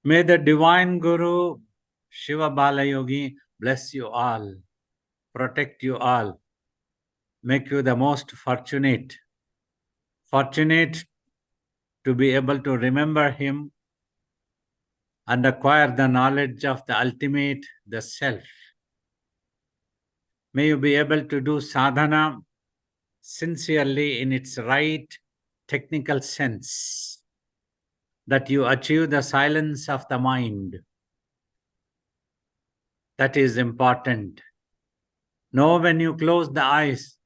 May the Divine Guru, Shiva Balayogi, bless you all, protect you all, make you the most fortunate to be able to remember him and acquire the knowledge of the ultimate, the self. May you be able to do sadhana sincerely in its right technical sense, that you achieve the silence of the mind. That is important. Know when you close the eyes,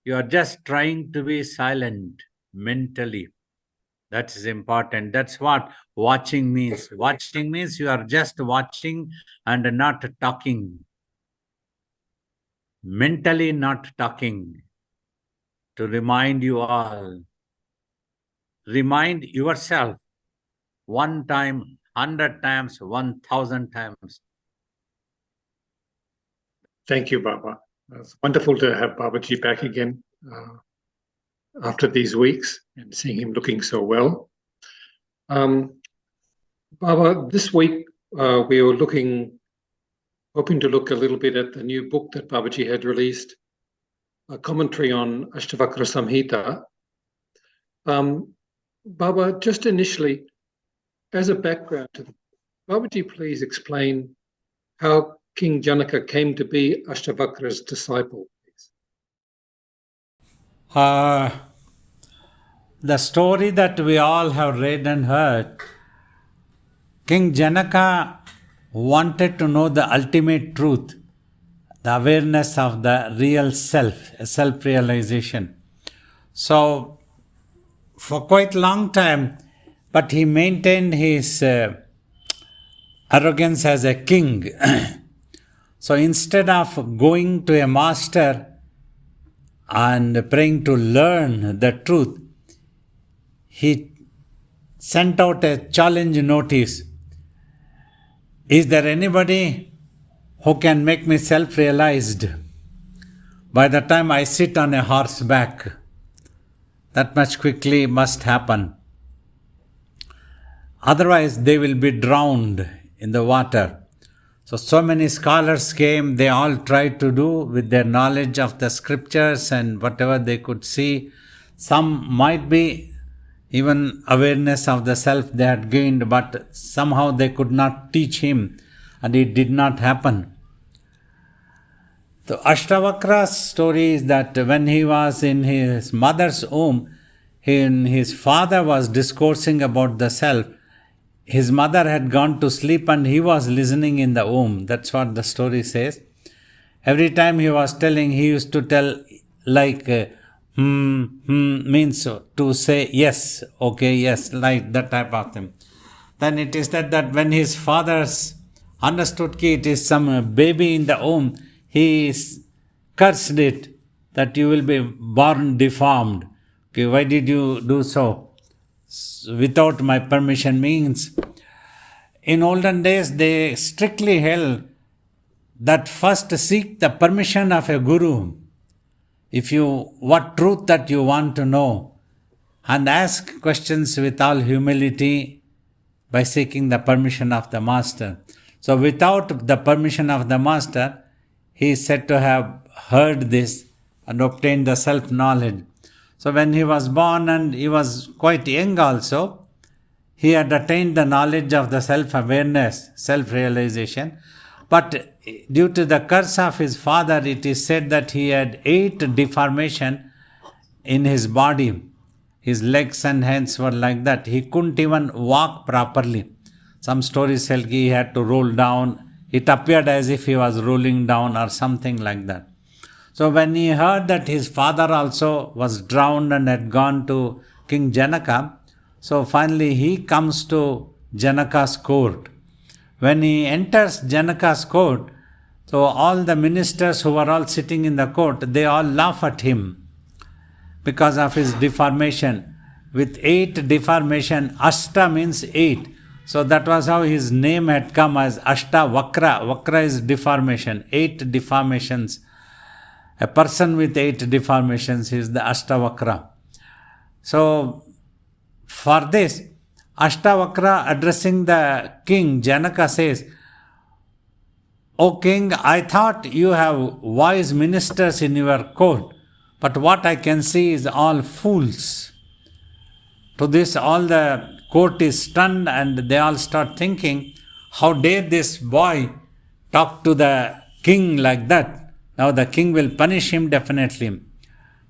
you are just trying to be silent mentally. That is important. That's what watching means. Watching means you are just watching and not talking. Mentally not talking. To remind you all, remind yourself 1 time, 100 times, 1,000 times. Thank you, Baba. It's wonderful to have Babaji back again after these weeks and seeing him looking so well. Baba, this week we were hoping to look a little bit at the new book that Babaji had released, a commentary on Ashtavakra Samhita. Baba, just initially, as a background to the Babaji, please explain how King Janaka came to be Ashtavakra's disciple. The story that we all have read and heard, King Janaka wanted to know the ultimate truth, the awareness of the real self, self-realization. So, for quite a long time, but he maintained his arrogance as a king. So instead of going to a master and praying to learn the truth, he sent out a challenge notice. Is there anybody who can make me self-realized by the time I sit on a horseback? That much quickly must happen. Otherwise, they will be drowned in the water. So many scholars came, they all tried to do with their knowledge of the scriptures and whatever they could see. Some might be even awareness of the self they had gained, but somehow they could not teach him and it did not happen. The Ashtavakra's story is that when he was in his mother's womb, his father was discoursing about the self. His mother had gone to sleep and he was listening in the womb. That's what the story says. Every time he was telling, he used to tell like means to say yes, okay, yes, like that type of thing. Then it is that when his fathers understood it is some baby in the womb, he cursed it that you will be born deformed. Okay, why did you do so? Without my permission means, in olden days they strictly held that first seek the permission of a guru. What truth that you want to know, and ask questions with all humility by seeking the permission of the master. So without the permission of the master, he is said to have heard this and obtained the self-knowledge. So when he was born and he was quite young also, he had attained the knowledge of the self-awareness, self-realization. But due to the curse of his father, it is said that he had 8 deformation in his body. His legs and hands were like that. He couldn't even walk properly. Some stories tell he had to roll down. It appeared as if he was rolling down or something like that. So when he heard that his father also was drowned and had gone to King Janaka, so finally he comes to Janaka's court. When he enters Janaka's court, so all the ministers who were all sitting in the court, they all laugh at him because of his deformation. With 8 deformation, Ashta means 8. So that was how his name had come as Ashtavakra. Vakra is deformation, 8 deformations. A person with 8 deformations is the Ashtavakra. So for this, Ashtavakra addressing the king, Janaka says, O king, I thought you have wise ministers in your court, but what I can see is all fools. To this, all the court is stunned and they all start thinking, how dare this boy talk to the king like that? Now the king will punish him definitely.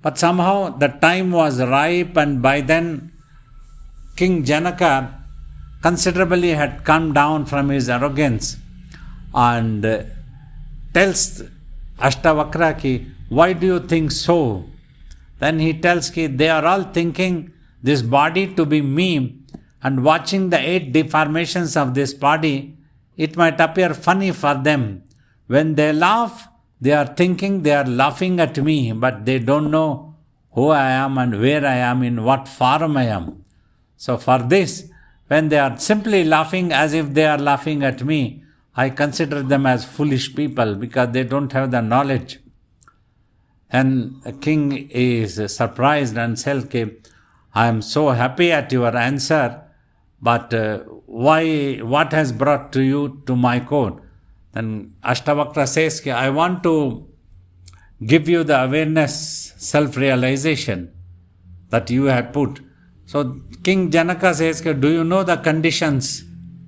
But somehow the time was ripe, and by then King Janaka considerably had come down from his arrogance and tells Ashtavakra ki, why do you think so? Then he tells ki, they are all thinking this body to be me, and watching the 8 deformations of this body, it might appear funny for them. When they laugh, they are thinking they are laughing at me, but they don't know who I am and where I am, in what form I am. So for this, when they are simply laughing as if they are laughing at me, I consider them as foolish people because they don't have the knowledge. And the king is surprised and says, I am so happy at your answer, but what has brought you to my court? Then Ashtavakra says, I want to give you the awareness, self-realization that you had put. So King Janaka says, do you know the conditions?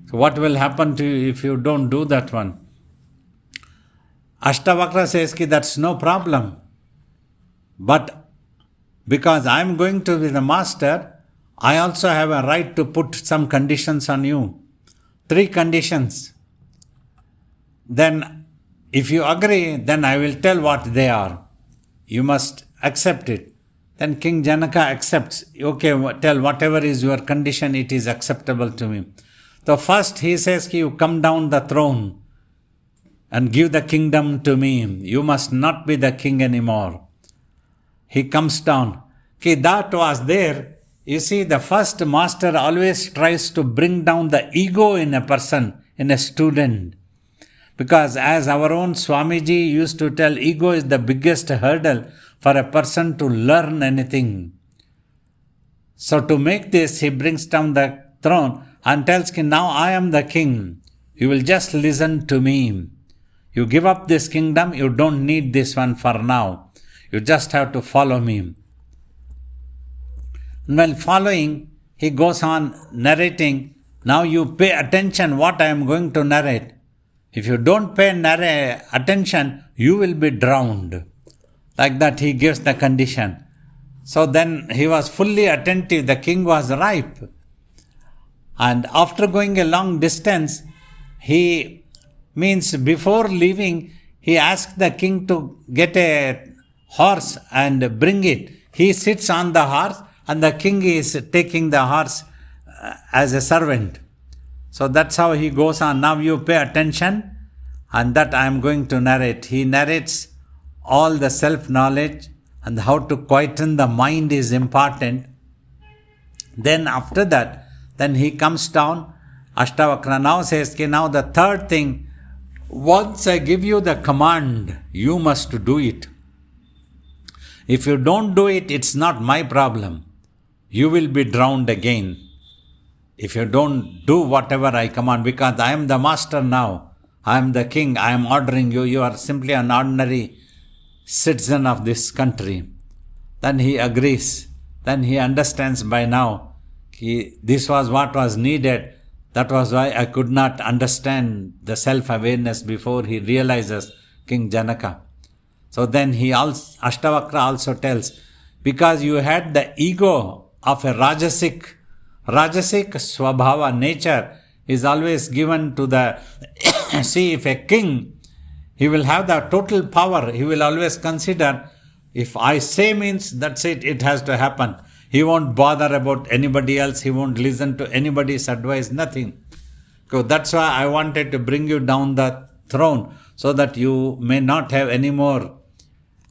So what will happen to you if you don't do that one? Ashtavakra says, that's no problem. But because I am going to be the master, I also have a right to put some conditions on you. 3 conditions. Then if you agree, then I will tell what they are. You must accept it. Then King Janaka accepts. Okay, tell whatever is your condition, it is acceptable to me. So first he says, you come down the throne and give the kingdom to me. You must not be the king anymore. He comes down. That was there. You see, the first master always tries to bring down the ego in a person, in a student. Because as our own Swamiji used to tell, ego is the biggest hurdle for a person to learn anything. So to make this, he brings down the throne and tells, now I am the king. You will just listen to me. You give up this kingdom, you don't need this one for now. You just have to follow me. And while following, he goes on narrating, now you pay attention what I am going to narrate. If you don't pay attention, you will be drowned. Like that he gives the condition. So then he was fully attentive. The king was ripe. And after going a long distance, before leaving, he asked the king to get a horse and bring it. He sits on the horse and the king is taking the horse as a servant. So that's how he goes on. Now you pay attention, and that I am going to narrate. He narrates all the self-knowledge and how to quieten the mind is important. Then after that, then he comes down. Ashtavakra now says, now the third thing, once I give you the command, you must do it. If you don't do it, it's not my problem. You will be drowned again. If you don't do whatever I command, because I am the master now. I am the king. I am ordering you. You are simply an ordinary citizen of this country. Then he agrees. Then he understands by now. This was what was needed. That was why I could not understand the self-awareness before he realizes, King Janaka. So then Ashtavakra also tells, because you had the ego of a Rajasic Swabhava nature is always given to the, see, if a king, he will have the total power. He will always consider, if I say means, that's it, it has to happen. He won't bother about anybody else. He won't listen to anybody's advice, nothing. So that's why I wanted to bring you down the throne, so that you may not have any more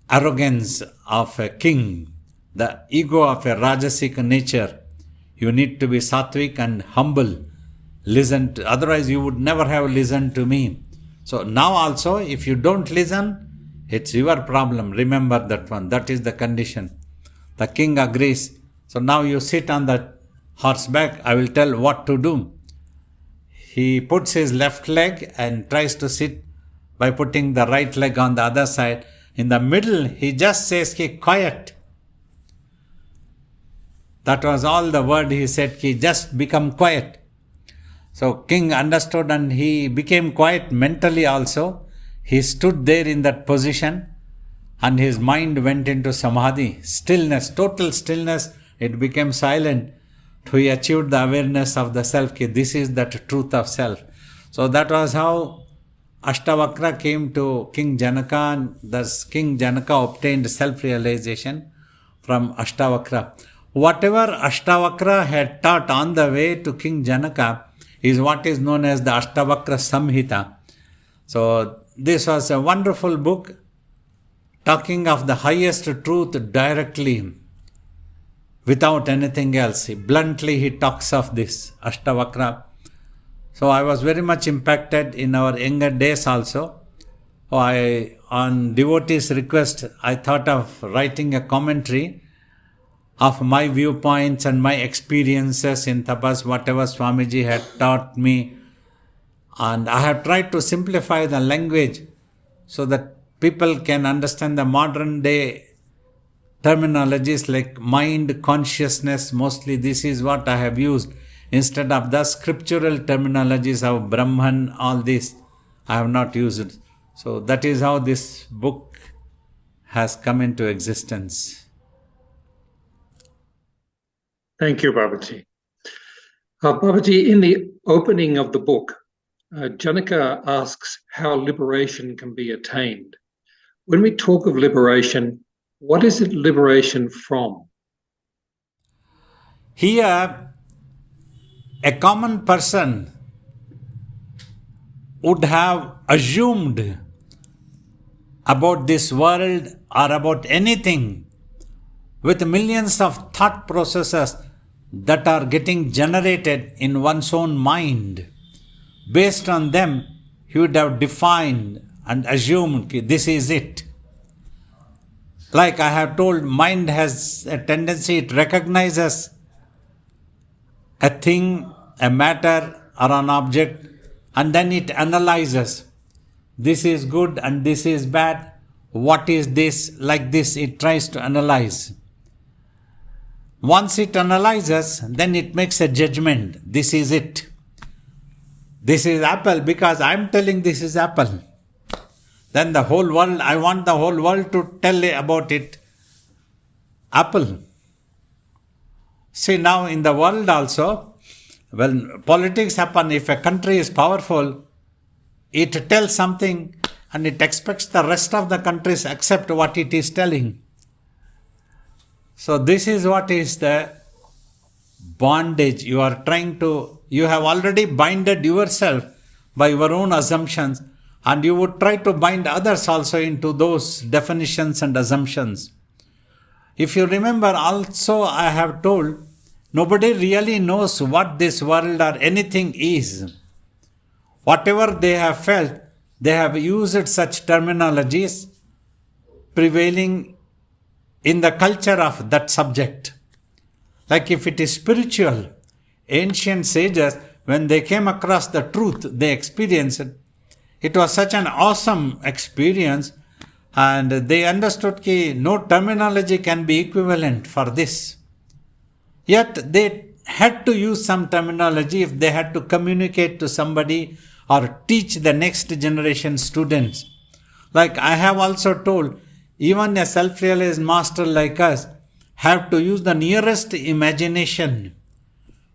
arrogance of a king, the ego of a Rajasic nature. You need to be sattvic and humble. Listen to, otherwise you would never have listened to me. So now also, if you don't listen, it's your problem. Remember that one. That is the condition. The king agrees. So now you sit on the horseback, I will tell what to do. He puts his left leg and tries to sit by putting the right leg on the other side. In the middle, he just says, ki, quiet. That was all the word he said, ki, just become quiet. So king understood and he became quiet mentally also. He stood there in that position and his mind went into samadhi, stillness, total stillness. It became silent. He achieved the awareness of the self, ki, this is the truth of self. So that was how Ashtavakra came to King Janaka, and thus King Janaka obtained self-realization from Ashtavakra. Whatever Ashtavakra had taught on the way to King Janaka is what is known as the Ashtavakra Samhita. So this was a wonderful book talking of the highest truth directly, without anything else. Bluntly he talks of this, Ashtavakra. So I was very much impacted in our younger days also. On devotees' request, I thought of writing a commentary of my viewpoints and my experiences in tapas, whatever Swamiji had taught me. And I have tried to simplify the language so that people can understand the modern day terminologies like mind, consciousness. Mostly this is what I have used. Instead of the scriptural terminologies of Brahman, all this, I have not used it. So that is how this book has come into existence. Thank you, Babaji. Babaji, in the opening of the book, Janaka asks how liberation can be attained. When we talk of liberation, what is it liberation from? Here, a common person would have assumed about this world or about anything with millions of thought processes that are getting generated in one's own mind. Based on them, he would have defined and assumed that this is it. Like I have told, mind has a tendency, it recognizes a thing, a matter or an object, and then it analyzes. This is good and this is bad. What is this? Like this, it tries to analyze. Once it analyzes, then it makes a judgment. This is it. This is apple because I am telling this is apple. Then the whole world, I want the whole world to tell about it. Apple. See, now in the world also, when politics happen, if a country is powerful, it tells something and it expects the rest of the countries accept what it is telling. So this is what is the bondage. You have already binded yourself by your own assumptions, and you would try to bind others also into those definitions and assumptions. If you remember also, I have told, nobody really knows what this world or anything is. Whatever they have felt, they have used such terminologies prevailing in the culture of that subject. Like if it is spiritual, ancient sages, when they came across the truth, they experienced it. It was such an awesome experience, and they understood that no terminology can be equivalent for this. Yet they had to use some terminology if they had to communicate to somebody or teach the next generation students. Like I have also told, even a self-realized master like us have to use the nearest imagination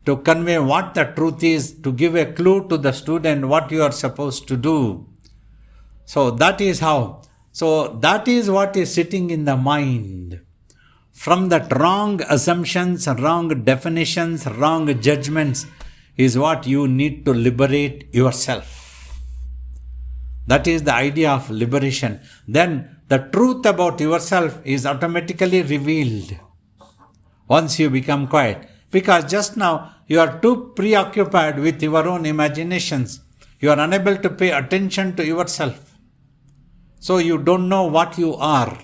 to convey what the truth is, to give a clue to the student what you are supposed to do. So that is how. So that is what is sitting in the mind. From that wrong assumptions, wrong definitions, wrong judgments is what you need to liberate yourself. That is the idea of liberation. Then the truth about yourself is automatically revealed once you become quiet. Because just now you are too preoccupied with your own imaginations. You are unable to pay attention to yourself. So you don't know what you are.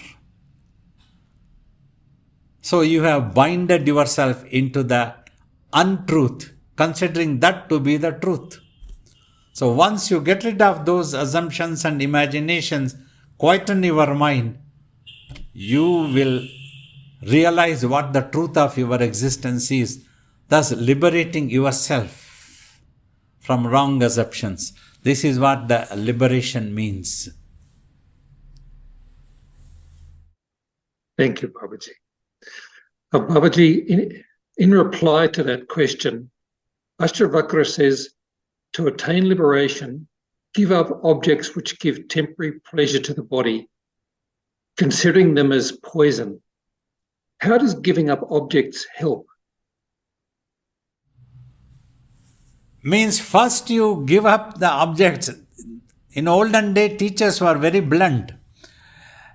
So you have binded yourself into the untruth, considering that to be the truth. So once you get rid of those assumptions and imaginations, quieten your mind, you will realize what the truth of your existence is, thus liberating yourself from wrong assumptions. This is what the liberation means. Thank you, Babaji. Babaji, in reply to that question, Ashtavakra says, to attain liberation, give up objects which give temporary pleasure to the body, considering them as poison. How does giving up objects help? Means first you give up the objects. In olden day, teachers were very blunt.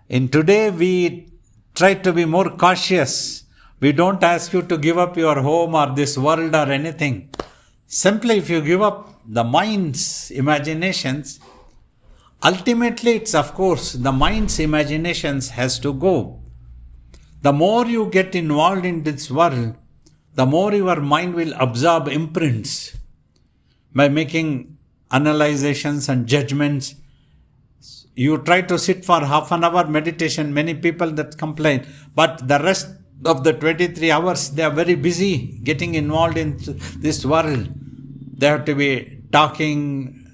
In today, we try to be more cautious. We don't ask you to give up your home or this world or anything. Simply, if you give up the mind's imaginations, ultimately it's of course the mind's imaginations has to go. The more you get involved in this world, the more your mind will absorb imprints by making analyzations and judgments. You try to sit for half an hour meditation, many people that complain, but the rest of the 23 hours they are very busy getting involved in this world. They have to be talking,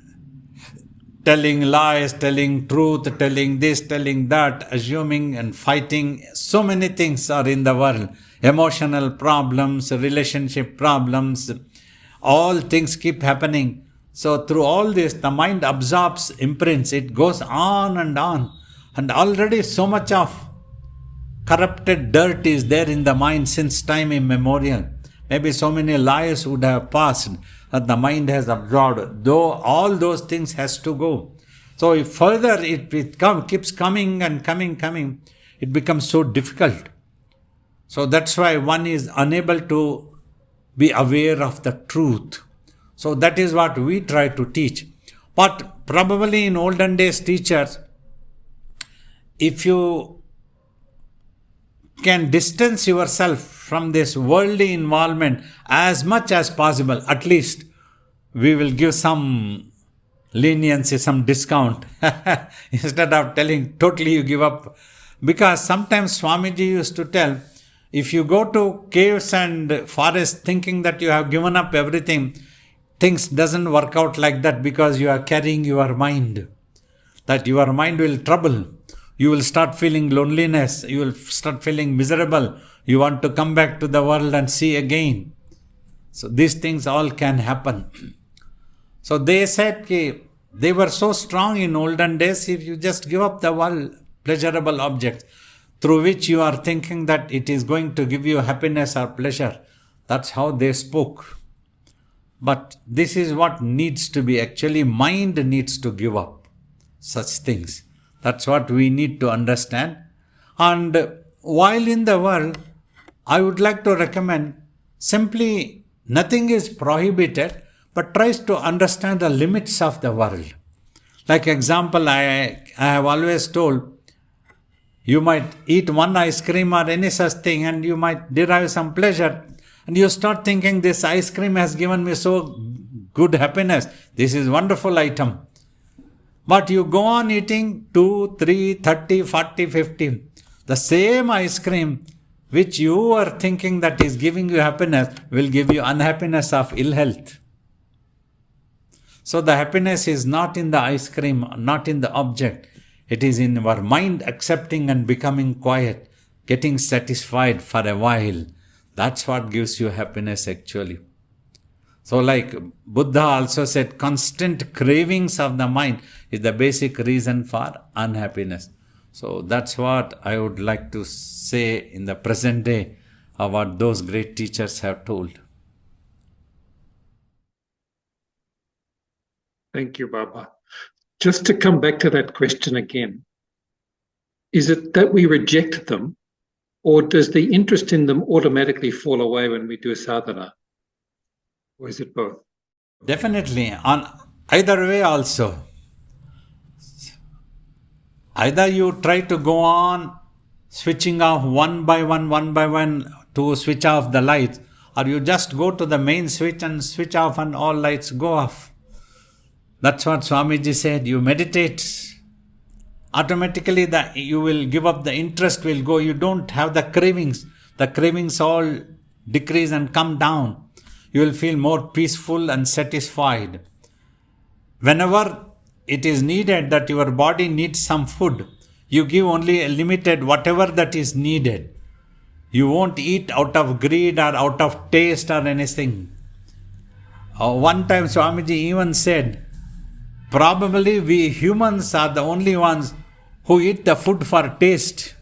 telling lies, telling truth, telling this, telling that, assuming and fighting. So many things are in the world. Emotional problems, relationship problems, all things keep happening. So through all this, the mind absorbs imprints. It goes on. And already so much of corrupted dirt is there in the mind since time immemorial. Maybe so many lives would have passed that the mind has absorbed. Though all those things has to go. So if further it keeps coming and coming, it becomes so difficult. So that's why one is unable to be aware of the truth. So that is what we try to teach. But probably in olden days teachers, if you can distance yourself from this worldly involvement as much as possible, at least we will give some leniency, some discount instead of telling totally you give up. Because sometimes Swamiji used to tell, if you go to caves and forests thinking that you have given up everything, things doesn't work out like that, because you are carrying your mind. That your mind will trouble. You will start feeling loneliness. You will start feeling miserable. You want to come back to the world and see again. So these things all can happen. So they said they were so strong in olden days, if you just give up the world, pleasurable objects, through which you are thinking that it is going to give you happiness or pleasure. That's how they spoke. But this is what needs to be. Actually, mind needs to give up such things. That's what we need to understand. And while in the world, I would like to recommend simply nothing is prohibited, but tries to understand the limits of the world. Like example, I have always told, you might eat one ice cream or any such thing and you might derive some pleasure. And you start thinking, this ice cream has given me so good happiness. This is wonderful item. But you go on eating 2, 3, 30, 40, 50. The same ice cream which you are thinking that is giving you happiness will give you unhappiness of ill health. So the happiness is not in the ice cream, not in the object. It is in our mind accepting and becoming quiet, getting satisfied for a while. That's what gives you happiness actually. So like Buddha also said, constant cravings of the mind is the basic reason for unhappiness. So that's what I would like to say in the present day of what those great teachers have told. Thank you, Baba. Just to come back to that question again, is it that we reject them, or does the interest in them automatically fall away when we do sadhana? Or is it both? Definitely, on either way also. Either you try to go on switching off one by one to switch off the lights, or you just go to the main switch and switch off and all lights go off. That's what Swamiji said. You meditate, automatically you will give up, the interest will go. You don't have the cravings. The cravings all decrease and come down. You will feel more peaceful and satisfied. Whenever it is needed that your body needs some food, you give only a limited whatever that is needed. You won't eat out of greed or out of taste or anything. One time Swamiji even said, probably we humans are the only ones who eat the food for taste.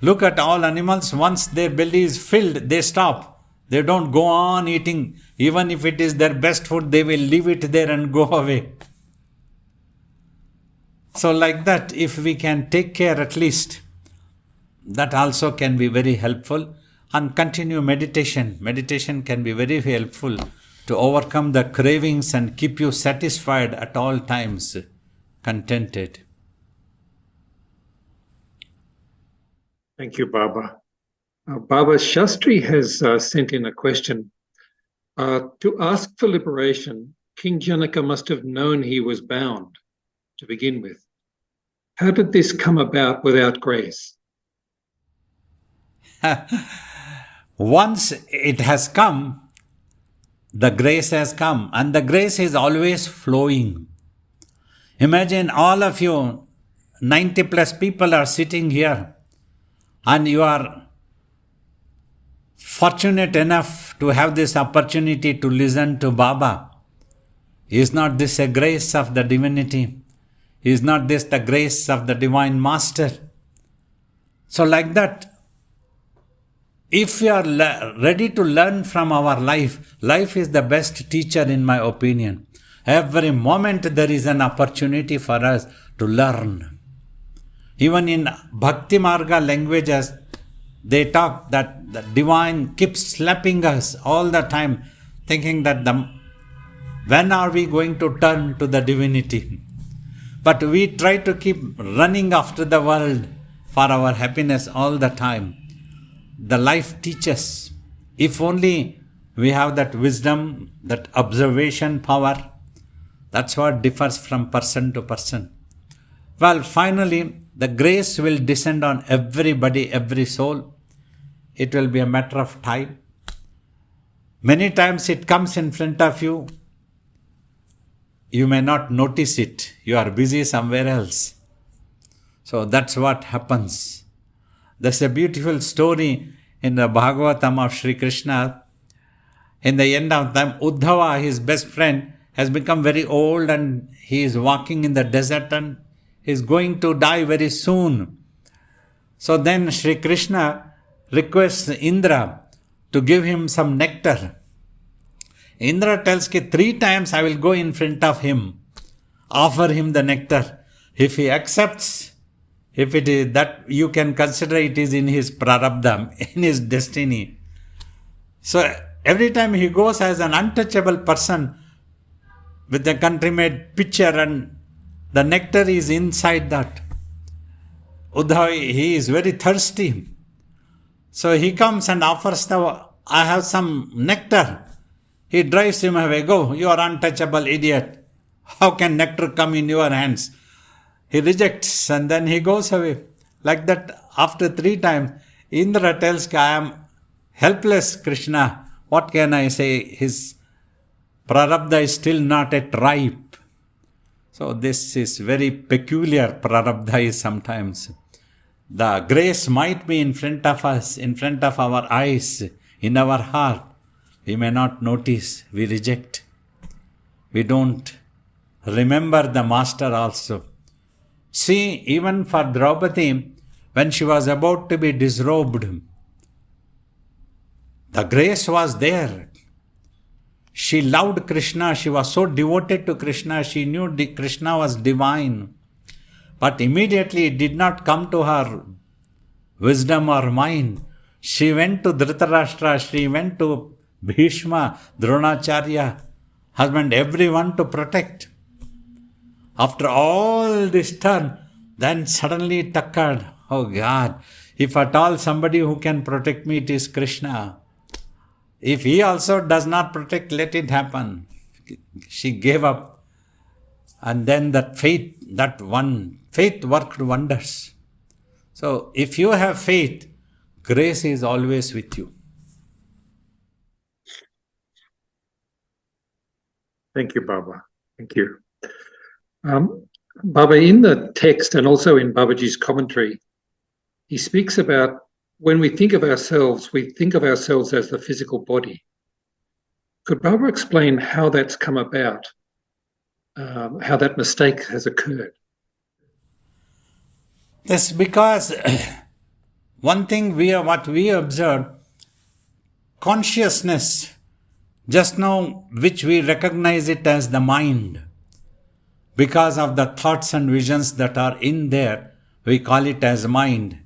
Look at all animals, once their belly is filled, they stop. They don't go on eating. Even if it is their best food, they will leave it there and go away. So like that, if we can take care at least, that also can be very helpful. And continue meditation. Meditation can be very helpful to overcome the cravings and keep you satisfied at all times, contented. Thank you, Baba. Baba Shastri has sent in a question. To ask for liberation, King Janaka must have known he was bound to begin with. How did this come about without grace? Once it has come, the grace has come, and the grace is always flowing. Imagine all of you, 90 plus people are sitting here, and you are fortunate enough to have this opportunity to listen to Baba. Is not this a grace of the divinity? Is not this the grace of the Divine Master? So like that, if we are ready to learn from our life, life is the best teacher in my opinion. Every moment there is an opportunity for us to learn. Even in Bhakti Marga languages, they talk that the divine keeps slapping us all the time, thinking that when are we going to turn to the divinity? But we try to keep running after the world for our happiness all the time. The life teaches. If only we have that wisdom, that observation power, that's what differs from person to person. Well, finally, the grace will descend on everybody, every soul. It will be a matter of time. Many times it comes in front of you. You may not notice it. You are busy somewhere else. So that's what happens. There's a beautiful story in the Bhagavatam of Sri Krishna. In the end of time, Uddhava, his best friend, has become very old and he is walking in the desert and is going to die very soon. So then Sri Krishna requests Indra to give him some nectar. Indra tells that 3 times I will go in front of him, offer him the nectar. If he accepts, if it is that, you can consider it is in his prarabdha, in his destiny. So every time he goes as an untouchable person with a country-made pitcher and the nectar is inside that. Uddhava, he is very thirsty. So he comes and offers I have some nectar. He drives him away. Go, you are untouchable idiot. How can nectar come in your hands? He rejects and then he goes away. Like that, after 3 times, Indra tells, I am helpless, Krishna. What can I say? His prarabdha is still not yet ripe. So this is very peculiar. Prarabdha is sometimes. The grace might be in front of us, in front of our eyes, in our heart. We may not notice, we reject. We don't remember the Master also. See, even for Draupadi, when she was about to be disrobed, the grace was there. She loved Krishna, she was so devoted to Krishna, she knew Krishna was divine. But immediately it did not come to her wisdom or mind. She went to Dhritarashtra, she went to Bhishma, Dronacharya, husband, everyone to protect. After all this turn, then suddenly it occurred, oh God, if at all somebody who can protect me, it is Krishna. If he also does not protect, let it happen. She gave up. And then faith worked wonders. So if you have faith, grace is always with you. Thank you, Baba. Thank you. Baba, in the text and also in Babaji's commentary, he speaks about when we think of ourselves as the physical body. Could Baba explain how that's come about, how that mistake has occurred? That's because one thing what we observe, consciousness, just now which we recognize it as the mind, because of the thoughts and visions that are in there, we call it as mind.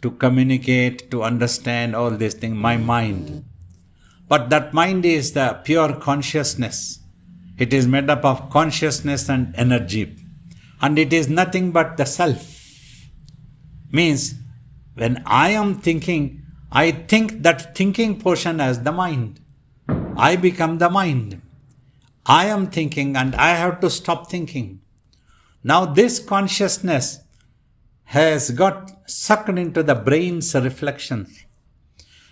To communicate, to understand all these things, my mind. But that mind is the pure consciousness. It is made up of consciousness and energy. And it is nothing but the self. Means, when I am thinking, I think that thinking portion as the mind. I become the mind. I am thinking and I have to stop thinking. Now this consciousness has got sucked into the brain's reflections.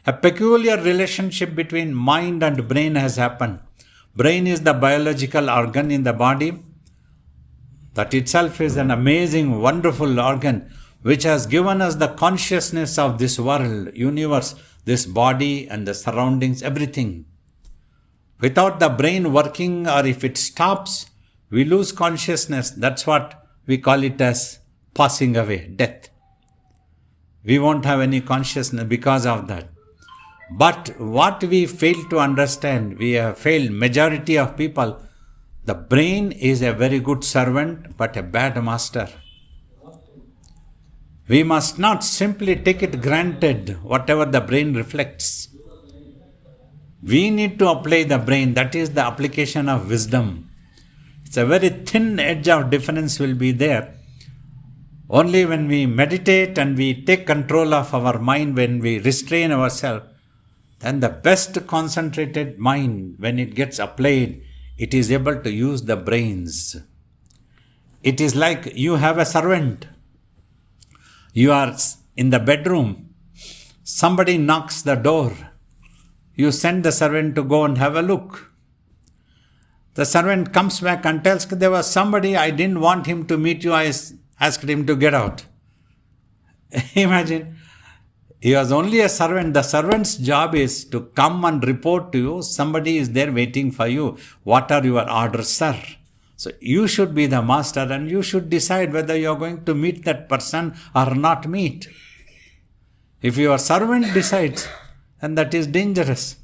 A peculiar relationship between mind and brain has happened. Brain is the biological organ in the body. That itself is an amazing, wonderful organ which has given us the consciousness of this world, universe, this body and the surroundings, everything. Without the brain working, or if it stops, we lose consciousness. That's what we call it as passing away, death. We won't have any consciousness because of that. But what we fail to understand, we have failed, majority of people, the brain is a very good servant but a bad master. We must not simply take it granted, whatever the brain reflects. We need to apply the brain, that is the application of wisdom. It's a very thin edge of difference will be there. Only when we meditate and we take control of our mind, when we restrain ourselves, then the best concentrated mind, when it gets applied, it is able to use the brains. It is like you have a servant. You are in the bedroom. Somebody knocks the door. You send the servant to go and have a look. The servant comes back and tells, there was somebody, I didn't want him to meet you, I asked him to get out. Imagine, he was only a servant. The servant's job is to come and report to you, somebody is there waiting for you. What are your orders, sir? So you should be the master and you should decide whether you are going to meet that person or not meet. If your servant decides, then that is dangerous.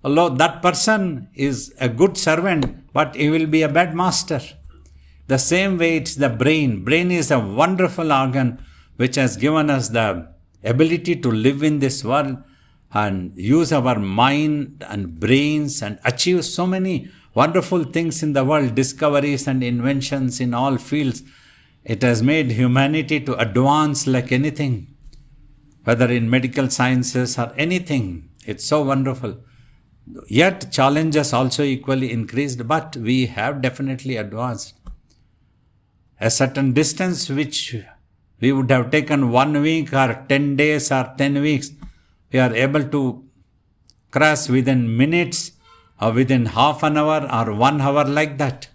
Although that person is a good servant, but he will be a bad master. The same way it's the brain. Brain is a wonderful organ which has given us the ability to live in this world and use our mind and brains and achieve so many wonderful things in the world, discoveries and inventions in all fields. It has made humanity to advance like anything, whether in medical sciences or anything. It's so wonderful. Yet challenges also equally increased, but we have definitely advanced. A certain distance which we would have taken 1 week or 10 days or 10 weeks, we are able to cross within minutes or within half an hour or 1 hour like that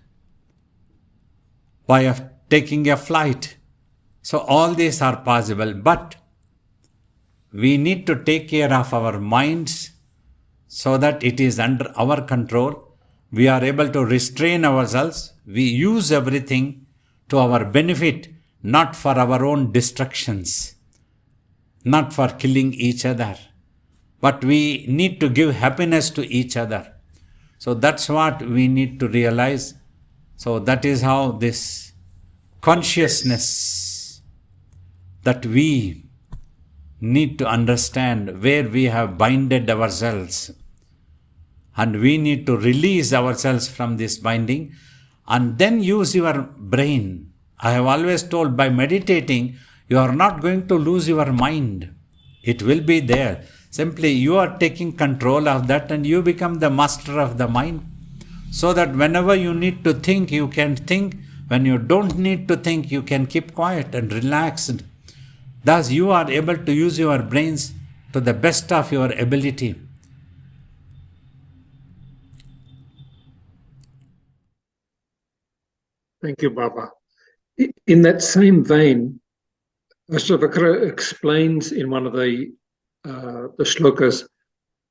by taking a flight. So all these are possible, but we need to take care of our minds so that it is under our control. We are able to restrain ourselves. We use everything to our benefit, not for our own destructions, not for killing each other, but we need to give happiness to each other. So that's what we need to realize. So that is how this consciousness that we need to understand where we have binded ourselves, and we need to release ourselves from this binding and then use your brain. I have always told, by meditating, you are not going to lose your mind. It will be there. Simply you are taking control of that and you become the master of the mind. So that whenever you need to think, you can think. When you don't need to think, you can keep quiet and relaxed. Thus you are able to use your brains to the best of your ability. Thank you, Baba. In that same vein, Ashtavakra explains in one of the shlokas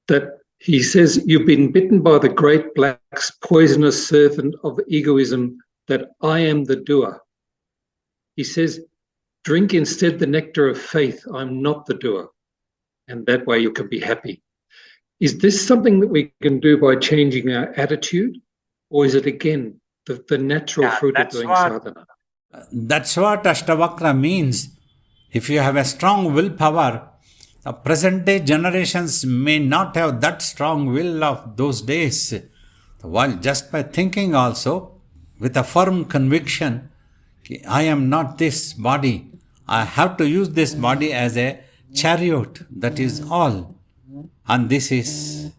that he says, "You've been bitten by the great black poisonous serpent of egoism, that I am the doer." He says, "Drink instead the nectar of faith, I'm not the doer, and that way you can be happy." Is this something that we can do by changing our attitude, or is it again the natural fruit of doing sadhana? That's what Ashtavakra means. If you have a strong willpower, the present day generations may not have that strong will of those days. While just by thinking also, with a firm conviction, I am not this body. I have to use this body as a chariot, that is all. And this is,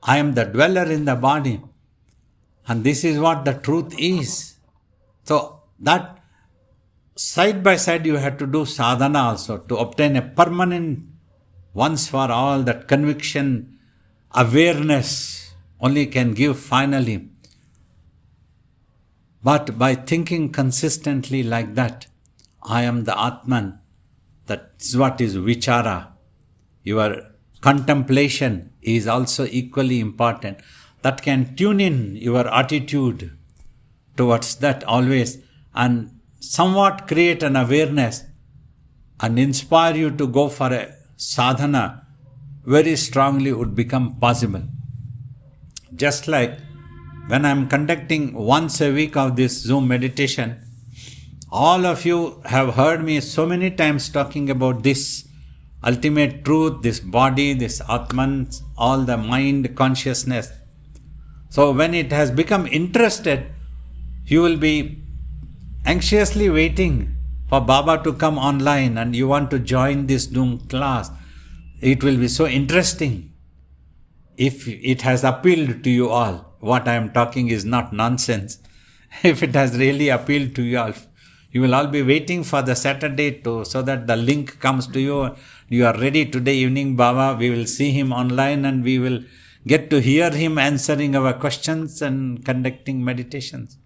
I am the dweller in the body. And this is what the truth is. So that side by side you have to do sadhana also to obtain a permanent, once for all, that conviction, awareness only can give finally. But by thinking consistently like that, I am the Atman, that's what is vichara. Your contemplation is also equally important. That can tune in your attitude towards that always and somewhat create an awareness and inspire you to go for a sadhana very strongly would become possible. Just like when I am conducting once a week of this Zoom meditation, all of you have heard me so many times talking about this ultimate truth, this body, this Atman, all the mind consciousness. So when it has become interested, you will be anxiously waiting for Baba to come online and you want to join this Zoom class. It will be so interesting. If it has appealed to you all, what I am talking is not nonsense. If it has really appealed to you all, you will all be waiting for the Saturday so that the link comes to you. You are ready today evening, Baba. We will see him online and we will get to hear him answering our questions and conducting meditations.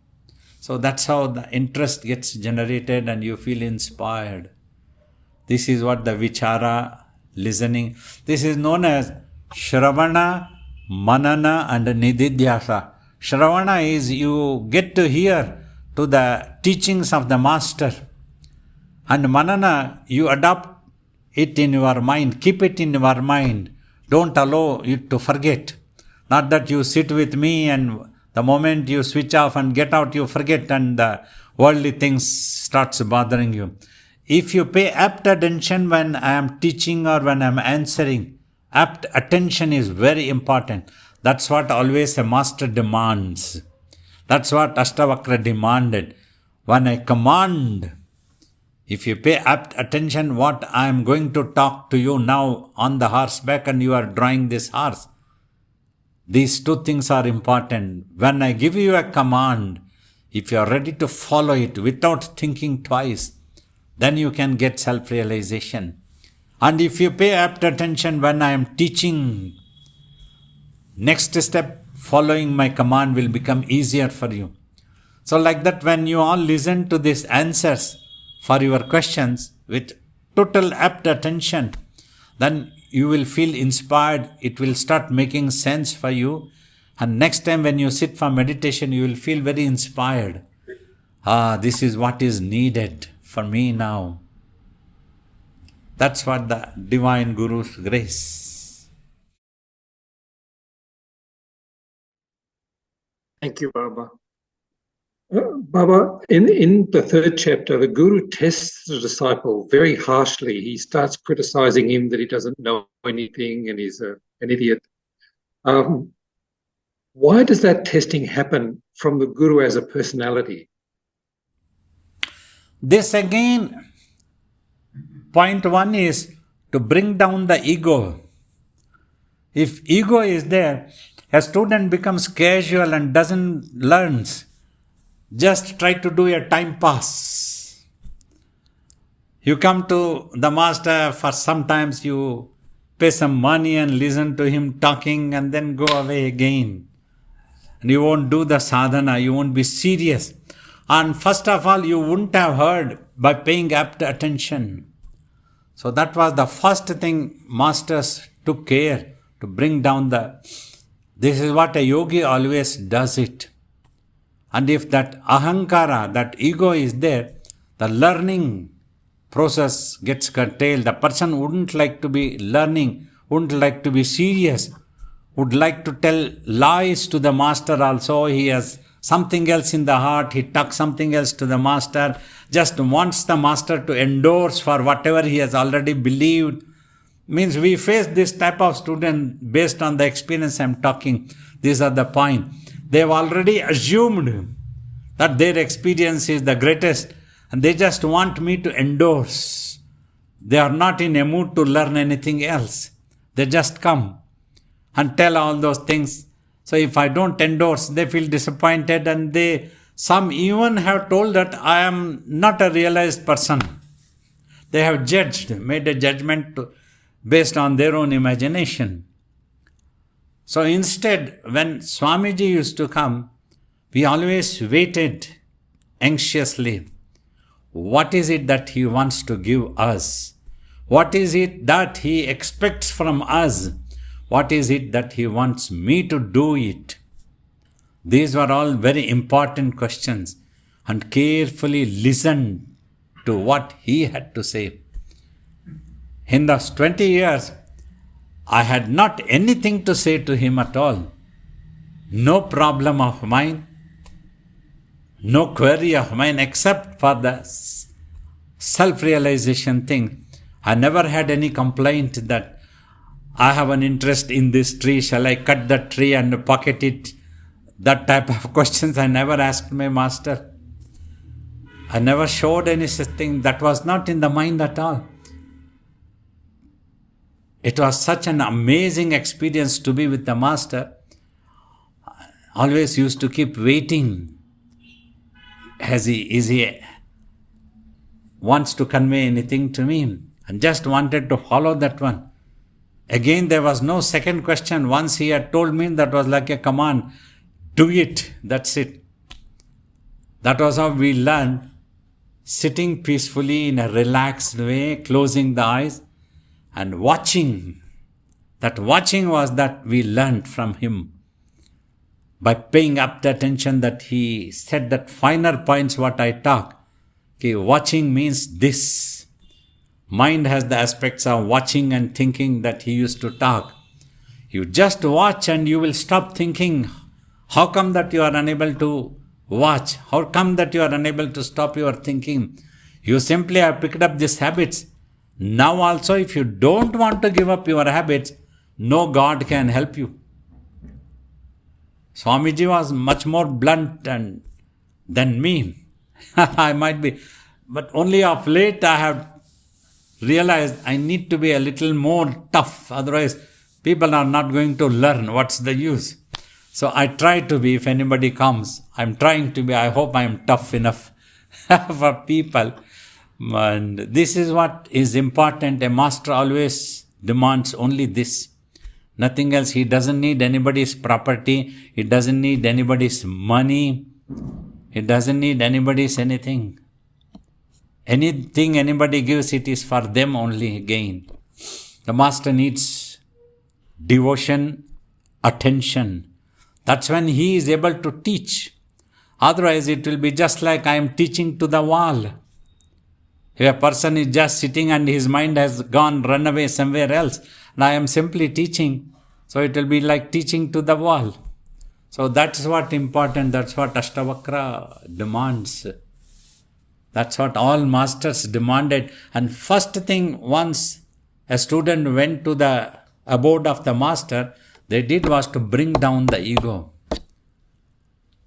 So that's how the interest gets generated and you feel inspired. This is what the vichara, listening, this is known as Shravana, Manana and Nididhyasa. Shravana is you get to hear to the teachings of the master. And Manana, you adopt it in your mind, keep it in your mind. Don't allow it to forget. Not that you sit with me and the moment you switch off and get out, you forget and the worldly things starts bothering you. If you pay apt attention when I am teaching or when I am answering, apt attention is very important. That's what always a master demands. That's what Ashtavakra demanded. When I command, if you pay apt attention what I am going to talk to you now on the horseback and you are drawing this horse, these two things are important. When I give you a command, if you are ready to follow it without thinking twice, then you can get self-realization. And if you pay apt attention when I am teaching, next step, following my command will become easier for you. So like that, when you all listen to these answers for your questions with total apt attention, then you will feel inspired. It will start making sense for you. And next time when you sit for meditation, you will feel very inspired. This is what is needed for me now. That's what the Divine Guru's grace. Thank you, Baba. Baba, in the third chapter, the Guru tests the disciple very harshly. He starts criticizing him that he doesn't know anything and he's an idiot. Why does that testing happen from the Guru as a personality? This again, point one is to bring down the ego. If ego is there, a student becomes casual and doesn't learn. Just try to do a time pass. You come to the master for sometimes you pay some money and listen to him talking and then go away again. And you won't do the sadhana, you won't be serious. And first of all, you wouldn't have heard by paying apt attention. So that was the first thing masters took care to bring down this is what a yogi always does it. And if that ahankara, that ego is there, the learning process gets curtailed. The person wouldn't like to be learning, wouldn't like to be serious, would like to tell lies to the master also. He has something else in the heart, he talks something else to the master, just wants the master to endorse for whatever he has already believed. Means we face this type of student based on the experience I am talking. These are the point. They have already assumed that their experience is the greatest and they just want me to endorse. They are not in a mood to learn anything else. They just come and tell all those things. So if I don't endorse, they feel disappointed and some even have told that I am not a realized person. They have judged, made a judgment based on their own imagination. So instead, when Swamiji used to come, we always waited anxiously. What is it that he wants to give us? What is it that he expects from us? What is it that he wants me to do it? These were all very important questions and carefully listened to what he had to say. In those 20 years, I had not anything to say to him at all. No problem of mine, no query of mine except for the self-realization thing. I never had any complaint that I have an interest in this tree, shall I cut that tree and pocket it? That type of questions I never asked my master. I never showed any such thing. That was not in the mind at all. It was such an amazing experience to be with the master. Always used to keep waiting. Is he wants to convey anything to me? And just wanted to follow that one. Again, there was no second question. Once he had told me, that was like a command. Do it. That's it. That was how we learned. Sitting peacefully in a relaxed way, closing the eyes and watching. That watching was that we learned from him. By paying up the attention that he said that finer points what I talk. Okay, watching means this. Mind has the aspects of watching and thinking that he used to talk. You just watch and you will stop thinking. How come that you are unable to watch? How come that you are unable to stop your thinking? You simply have picked up these habits. Now also, if you don't want to give up your habits, no God can help you. Swamiji was much more blunt than me. I might be. But only of late I have realized I need to be a little more tough. Otherwise, people are not going to learn. What's the use? So I try to be, if anybody comes, I'm trying to be, I hope I'm tough enough for people. And this is what is important. A master always demands only this. Nothing else. He doesn't need anybody's property. He doesn't need anybody's money. He doesn't need anybody's anything. Anything anybody gives, it is for them only again. The master needs devotion, attention. That's when he is able to teach. Otherwise, it will be just like I am teaching to the wall. If a person is just sitting and his mind has run away somewhere else, and I am simply teaching, so it will be like teaching to the wall. So that's what important, that's what Ashtavakra demands. That's what all masters demanded. And first thing, once a student went to the abode of the master, they did was to bring down the ego.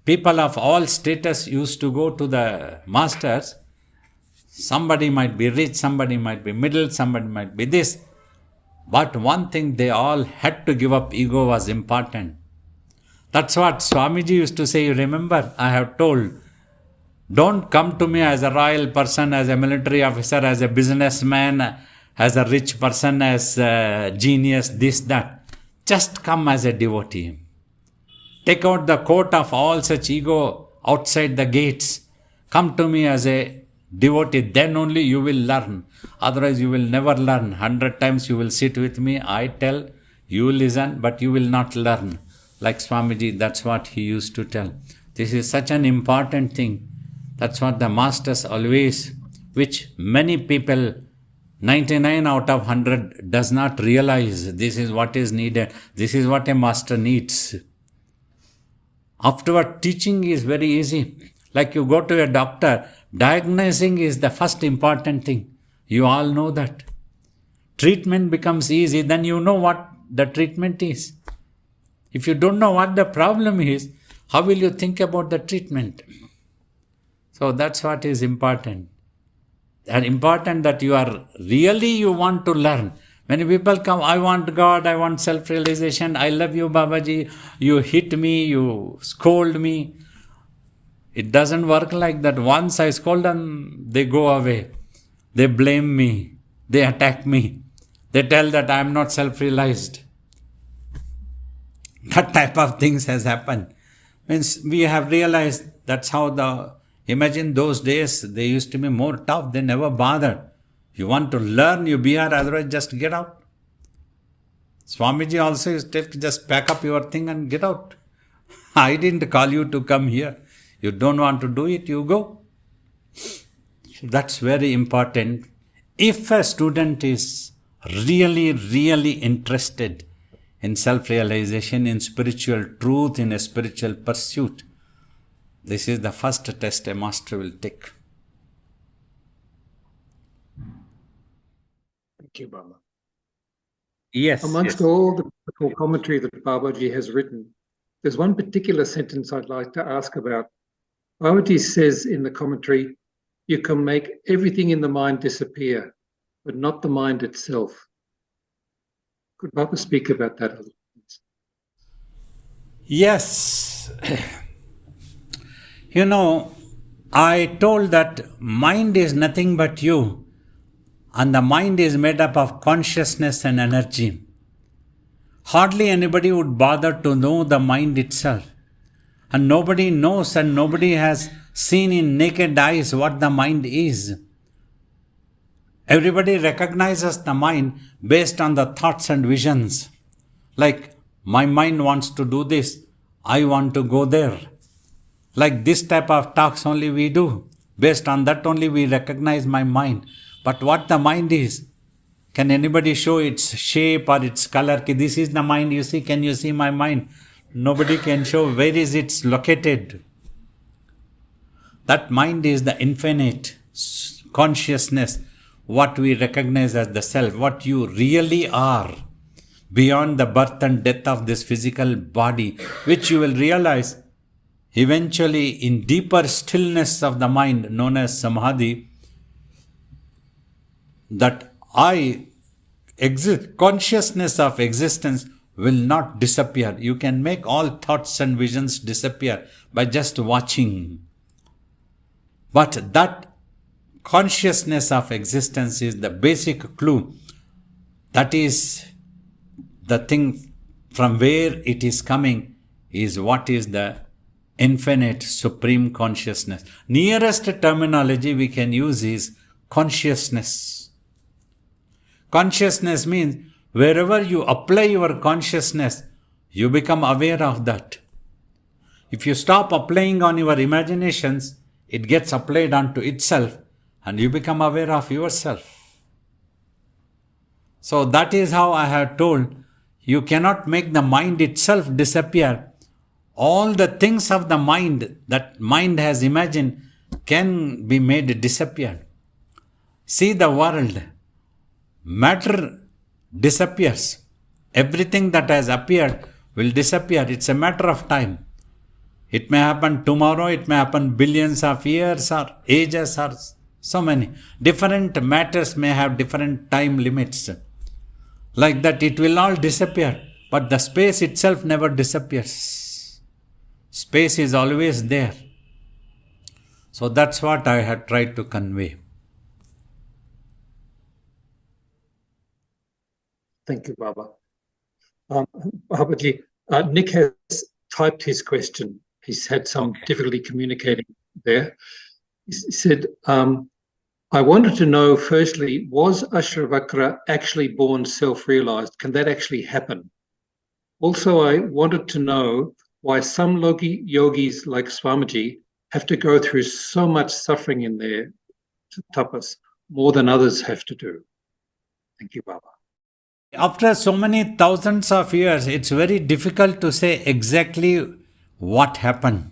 People of all status used to go to the masters. Somebody might be rich, somebody might be middle, somebody might be this. But one thing they all had to give up, ego was important. That's what Swamiji used to say. You remember, I have told, don't come to me as a royal person, as a military officer, as a businessman, as a rich person, as a genius, this, that. Just come as a devotee. Take out the coat of all such ego outside the gates. Come to me as a devotee, then only you will learn. Otherwise you will never learn. 100 times you will sit with me, I tell, you listen, but you will not learn. Like Swamiji, that's what he used to tell. This is such an important thing. That's what the masters always, which many people, 99 out of 100 does not realize. This is what is needed. This is what a master needs. Afterward, teaching is very easy. Like you go to a doctor, diagnosing is the first important thing. You all know that. Treatment becomes easy, then you know what the treatment is. If you don't know what the problem is, how will you think about the treatment? So that's what is important. And important that you want to learn. Many people come, I want God, I want self-realization, I love you, Babaji, you hit me, you scold me. It doesn't work like that. Once I scold them, they go away. They blame me. They attack me. They tell that I am not self-realized. That type of things has happened. Means we have realized that's how imagine those days, they used to be more tough, they never bothered. You want to learn, you be here, otherwise just get out. Swamiji also used to just pack up your thing and get out. I didn't call you to come here. You don't want to do it, you go. That's very important. If a student is really, really interested in self-realization, in spiritual truth, in a spiritual pursuit, this is the first test a master will take. Thank you, Baba. Yes. Amongst all the critical commentary that Babaji has written, there's one particular sentence I'd like to ask about. Babaji says in the commentary, you can make everything in the mind disappear, but not the mind itself. Could Baba speak about that a little bit? Yes. I told that mind is nothing but you, and the mind is made up of consciousness and energy. Hardly anybody would bother to know the mind itself. And nobody knows and nobody has seen in naked eyes what the mind is. Everybody recognizes the mind based on the thoughts and visions. Like, my mind wants to do this, I want to go there. Like this type of talks only we do. Based on that only we recognize my mind. But what the mind is, can anybody show its shape or its color? This is the mind, you see, can you see my mind? Nobody can show where is it located. That mind is the infinite consciousness, what we recognize as the self, what you really are, beyond the birth and death of this physical body, which you will realize eventually in deeper stillness of the mind, known as samadhi, that consciousness of existence will not disappear. You can make all thoughts and visions disappear by just watching. But that consciousness of existence is the basic clue. That is the thing from where it is coming, is what is the infinite supreme consciousness. Nearest terminology we can use is consciousness. Consciousness means wherever you apply your consciousness, you become aware of that. If you stop applying on your imaginations, it gets applied onto itself and you become aware of yourself. So that is how I have told, you cannot make the mind itself disappear. All the things of the mind that mind has imagined can be made disappear. See the world. Matter disappears. Everything that has appeared will disappear. It's a matter of time. It may happen tomorrow, it may happen billions of years or ages or so many. Different matters may have different time limits. Like that, it will all disappear. But the space itself never disappears. Space is always there. So that's what I had tried to convey. Thank you, Baba. Babaji, Nick has typed his question. He's had some difficulty communicating there. He said, I wanted to know, firstly, was Ashtavakra actually born self-realized? Can that actually happen? Also, I wanted to know why some yogis like Swamiji have to go through so much suffering in their tapas, more than others have to do. Thank you, Baba. After so many thousands of years, it's very difficult to say exactly what happened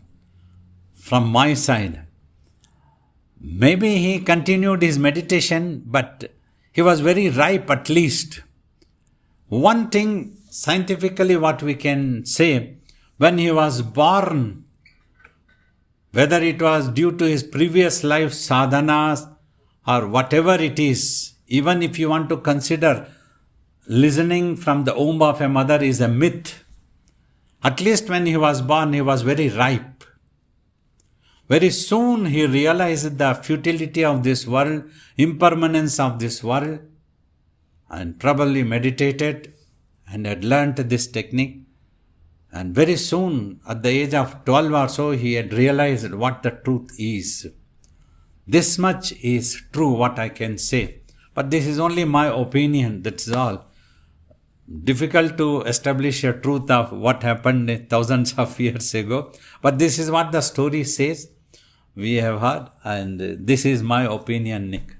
from my side. Maybe he continued his meditation, but he was very ripe at least. One thing scientifically what we can say, when he was born, whether it was due to his previous life sadhanas or whatever it is, even if you want to consider listening from the womb of a mother is a myth, at least when he was born, he was very ripe. Very soon he realized the futility of this world, impermanence of this world, and probably meditated and had learnt this technique. And very soon, at the age of 12 or so, he had realized what the truth is. This much is true, what I can say. But this is only my opinion, that's all. Difficult to establish a truth of what happened thousands of years ago. But this is what the story says. We have heard, and this is my opinion, Nick.